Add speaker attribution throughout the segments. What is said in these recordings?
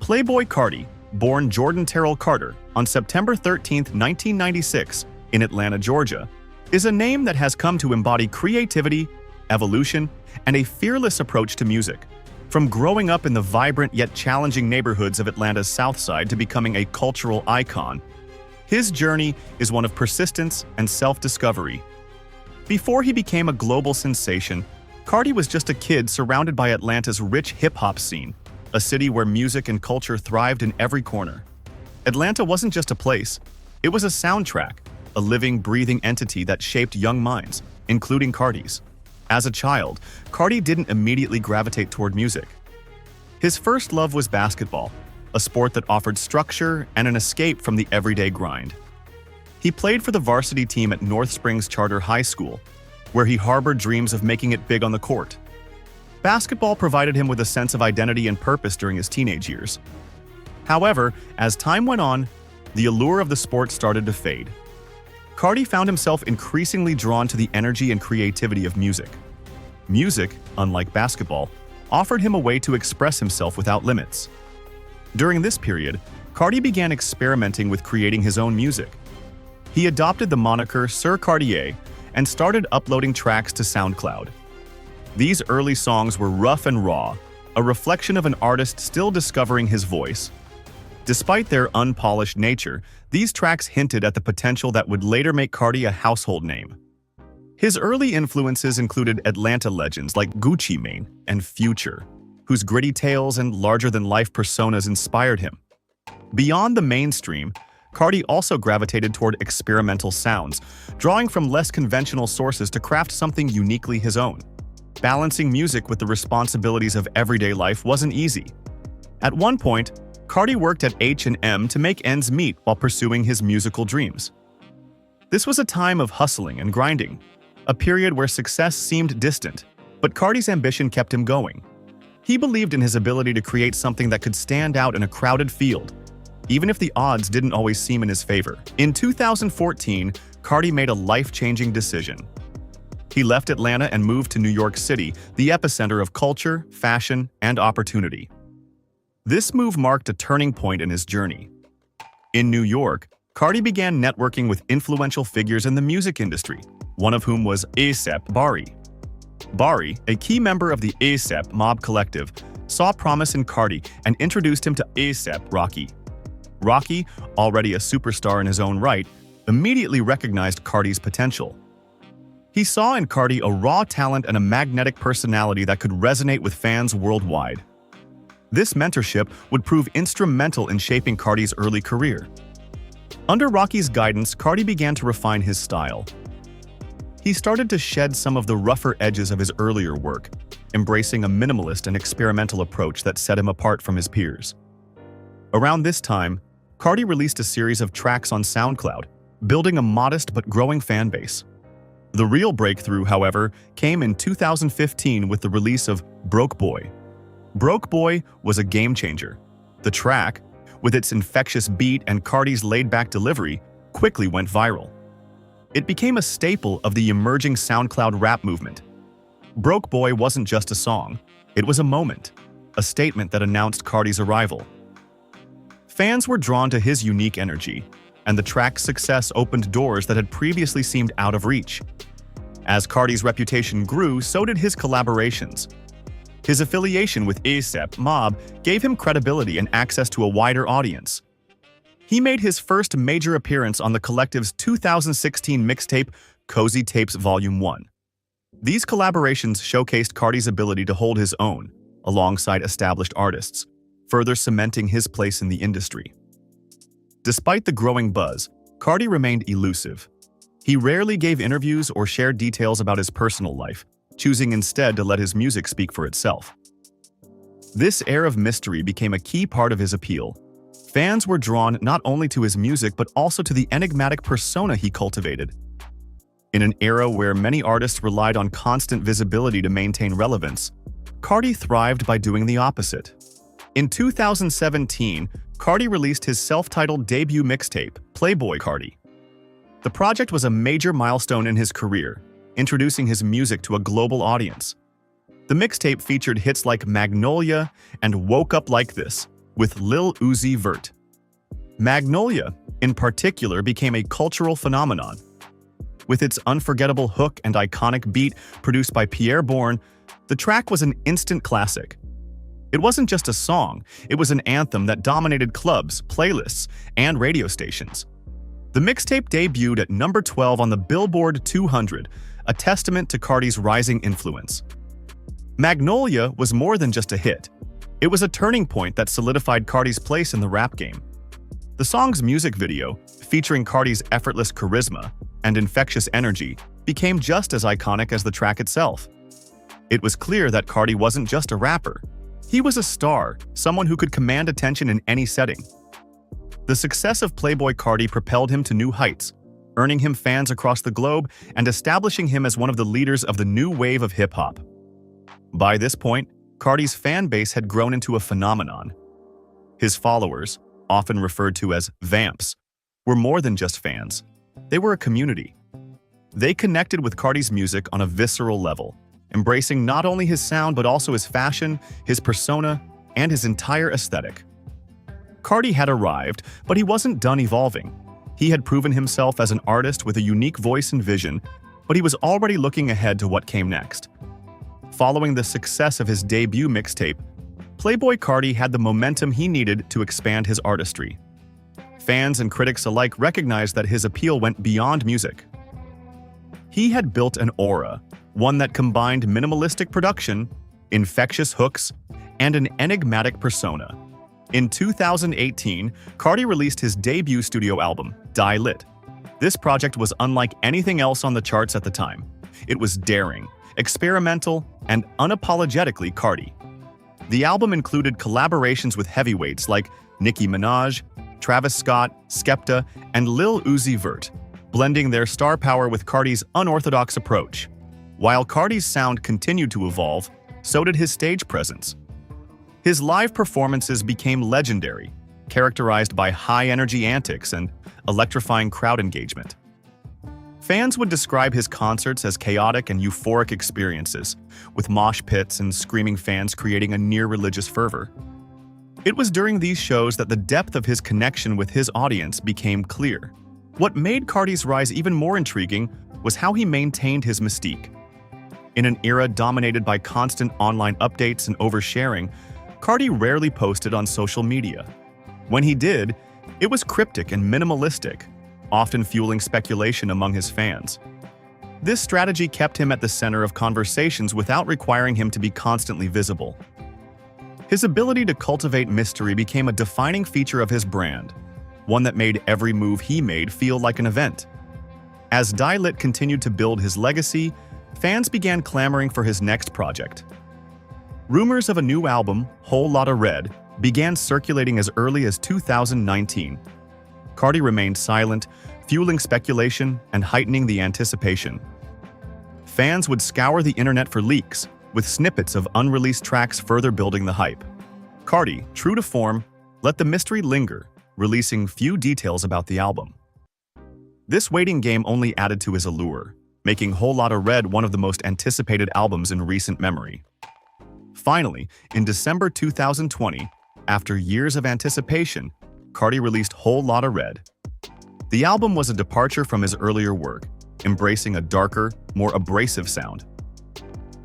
Speaker 1: Playboi Carti, born Jordan Terrell Carter on September 13, 1996, in Atlanta, Georgia, is a name that has come to embody creativity, evolution, and a fearless approach to music. From growing up in the vibrant yet challenging neighborhoods of Atlanta's South Side to becoming a cultural icon, his journey is one of persistence and self-discovery. Before he became a global sensation, Carti was just a kid surrounded by Atlanta's rich hip-hop scene, a city where music and culture thrived in every corner. Atlanta wasn't just a place, it was a soundtrack, a living, breathing entity that shaped young minds, including Carti's. As a child, Carti didn't immediately gravitate toward music. His first love was basketball, a sport that offered structure and an escape from the everyday grind. He played for the varsity team at North Springs Charter High School, where he harbored dreams of making it big on the court. Basketball provided him with a sense of identity and purpose during his teenage years. However, as time went on, the allure of the sport started to fade. Carti found himself increasingly drawn to the energy and creativity of music. Music, unlike basketball, offered him a way to express himself without limits. During this period, Carti began experimenting with creating his own music. He adopted the moniker Sir Cartier and started uploading tracks to SoundCloud. These early songs were rough and raw, a reflection of an artist still discovering his voice. Despite their unpolished nature, these tracks hinted at the potential that would later make Carti a household name. His early influences included Atlanta legends like Gucci Mane and Future, whose gritty tales and larger-than-life personas inspired him. Beyond the mainstream, Carti also gravitated toward experimental sounds, drawing from less conventional sources to craft something uniquely his own. Balancing music with the responsibilities of everyday life wasn't easy. At one point, Carti worked at H&M to make ends meet while pursuing his musical dreams. This was a time of hustling and grinding, a period where success seemed distant, but Carti's ambition kept him going. He believed in his ability to create something that could stand out in a crowded field, even if the odds didn't always seem in his favor. In 2014, Carti made a life-changing decision. He left Atlanta and moved to New York City, the epicenter of culture, fashion, and opportunity. This move marked a turning point in his journey. In New York, Carti began networking with influential figures in the music industry, one of whom was A$AP Bari. Bari, a key member of the A$AP Mob Collective, saw promise in Carti and introduced him to A$AP Rocky. Rocky, already a superstar in his own right, immediately recognized Carti's potential. He saw in Carti a raw talent and a magnetic personality that could resonate with fans worldwide. This mentorship would prove instrumental in shaping Carti's early career. Under Rocky's guidance, Carti began to refine his style. He started to shed some of the rougher edges of his earlier work, embracing a minimalist and experimental approach that set him apart from his peers. Around this time, Carti released a series of tracks on SoundCloud, building a modest but growing fan base. The real breakthrough, however, came in 2015 with the release of Broke Boy. Broke Boy was a game-changer. The track, with its infectious beat and Carti's laid-back delivery, quickly went viral. It became a staple of the emerging SoundCloud rap movement. Broke Boy wasn't just a song, it was a moment, a statement that announced Carti's arrival. Fans were drawn to his unique energy, and the track's success opened doors that had previously seemed out of reach. As Carti's reputation grew, so did his collaborations. His affiliation with A$AP Mob gave him credibility and access to a wider audience. He made his first major appearance on the collective's 2016 mixtape, Cozy Tapes Volume 1. These collaborations showcased Carti's ability to hold his own, alongside established artists, further cementing his place in the industry. Despite the growing buzz, Carti remained elusive. He rarely gave interviews or shared details about his personal life, choosing instead to let his music speak for itself. This air of mystery became a key part of his appeal. Fans were drawn not only to his music but also to the enigmatic persona he cultivated. In an era where many artists relied on constant visibility to maintain relevance, Carti thrived by doing the opposite. In 2017, Carti released his self-titled debut mixtape, Playboi Carti. The project was a major milestone in his career, introducing his music to a global audience. The mixtape featured hits like Magnolia and Wokeuplikethis, with Lil Uzi Vert. Magnolia, in particular, became a cultural phenomenon. With its unforgettable hook and iconic beat produced by Pierre Bourne, the track was an instant classic. It wasn't just a song, it was an anthem that dominated clubs, playlists, and radio stations. The mixtape debuted at number 12 on the Billboard 200, a testament to Carti's rising influence. Magnolia was more than just a hit. It was a turning point that solidified Carti's place in the rap game. The song's music video, featuring Carti's effortless charisma and infectious energy, became just as iconic as the track itself. It was clear that Carti wasn't just a rapper. He was a star, someone who could command attention in any setting. The success of Playboi Carti propelled him to new heights, earning him fans across the globe and establishing him as one of the leaders of the new wave of hip-hop. By this point, Carti's fan base had grown into a phenomenon. His followers, often referred to as vamps, were more than just fans. They were a community. They connected with Carti's music on a visceral level, embracing not only his sound but also his fashion, his persona, and his entire aesthetic. Carti had arrived, but he wasn't done evolving. He had proven himself as an artist with a unique voice and vision, but he was already looking ahead to what came next. Following the success of his debut mixtape, Playboi Carti had the momentum he needed to expand his artistry. Fans and critics alike recognized that his appeal went beyond music. He had built an aura, one that combined minimalistic production, infectious hooks, and an enigmatic persona. In 2018, Carti released his debut studio album, Die Lit. This project was unlike anything else on the charts at the time. It was daring, experimental, and unapologetically Carti. The album included collaborations with heavyweights like Nicki Minaj, Travis Scott, Skepta, and Lil Uzi Vert, blending their star power with Carti's unorthodox approach. While Carti's sound continued to evolve, so did his stage presence. His live performances became legendary, characterized by high-energy antics and electrifying crowd engagement. Fans would describe his concerts as chaotic and euphoric experiences, with mosh pits and screaming fans creating a near-religious fervor. It was during these shows that the depth of his connection with his audience became clear. What made Carti's rise even more intriguing was how he maintained his mystique. In an era dominated by constant online updates and oversharing, Carti rarely posted on social media. When he did, it was cryptic and minimalistic, often fueling speculation among his fans. This strategy kept him at the center of conversations without requiring him to be constantly visible. His ability to cultivate mystery became a defining feature of his brand, one that made every move he made feel like an event. As Die Lit continued to build his legacy, fans began clamoring for his next project. Rumors of a new album, Lotta Red, began circulating as early as 2019. Carti remained silent, fueling speculation and heightening the anticipation. Fans would scour the internet for leaks, with snippets of unreleased tracks further building the hype. Carti, true to form, let the mystery linger, releasing few details about the album. This waiting game only added to his allure, making Lotta Red one of the most anticipated albums in recent memory. Finally, in December 2020, after years of anticipation, Carti released Lotta Red. The album was a departure from his earlier work, embracing a darker, more abrasive sound.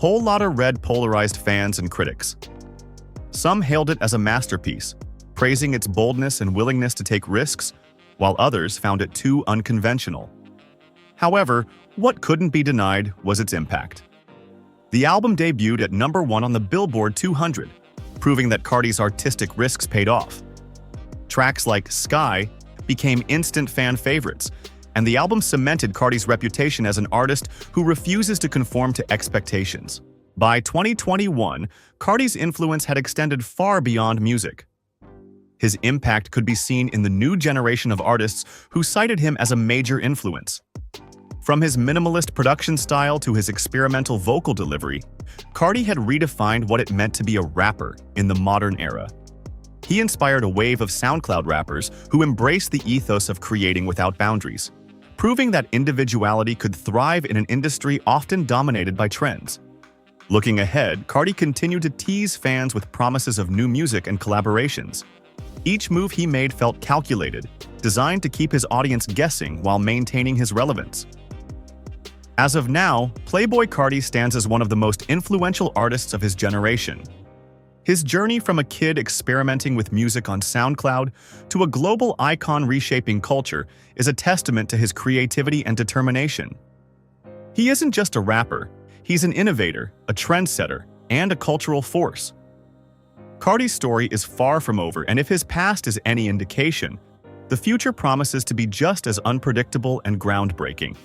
Speaker 1: Lotta Red polarized fans and critics. Some hailed it as a masterpiece, praising its boldness and willingness to take risks, while others found it too unconventional. However, what couldn't be denied was its impact. The album debuted at number 1 on the Billboard 200, proving that Carti's artistic risks paid off. Tracks like Sky became instant fan favorites, and the album cemented Carti's reputation as an artist who refuses to conform to expectations. By 2021, Carti's influence had extended far beyond music. His impact could be seen in the new generation of artists who cited him as a major influence. From his minimalist production style to his experimental vocal delivery, Carti had redefined what it meant to be a rapper in the modern era. He inspired a wave of SoundCloud rappers who embraced the ethos of creating without boundaries, proving that individuality could thrive in an industry often dominated by trends. Looking ahead, Carti continued to tease fans with promises of new music and collaborations. Each move he made felt calculated, designed to keep his audience guessing while maintaining his relevance. As of now, Playboi Carti stands as one of the most influential artists of his generation. His journey from a kid experimenting with music on SoundCloud to a global icon reshaping culture is a testament to his creativity and determination. He isn't just a rapper, he's an innovator, a trendsetter, and a cultural force. Carti's story is far from over, and if his past is any indication, the future promises to be just as unpredictable and groundbreaking.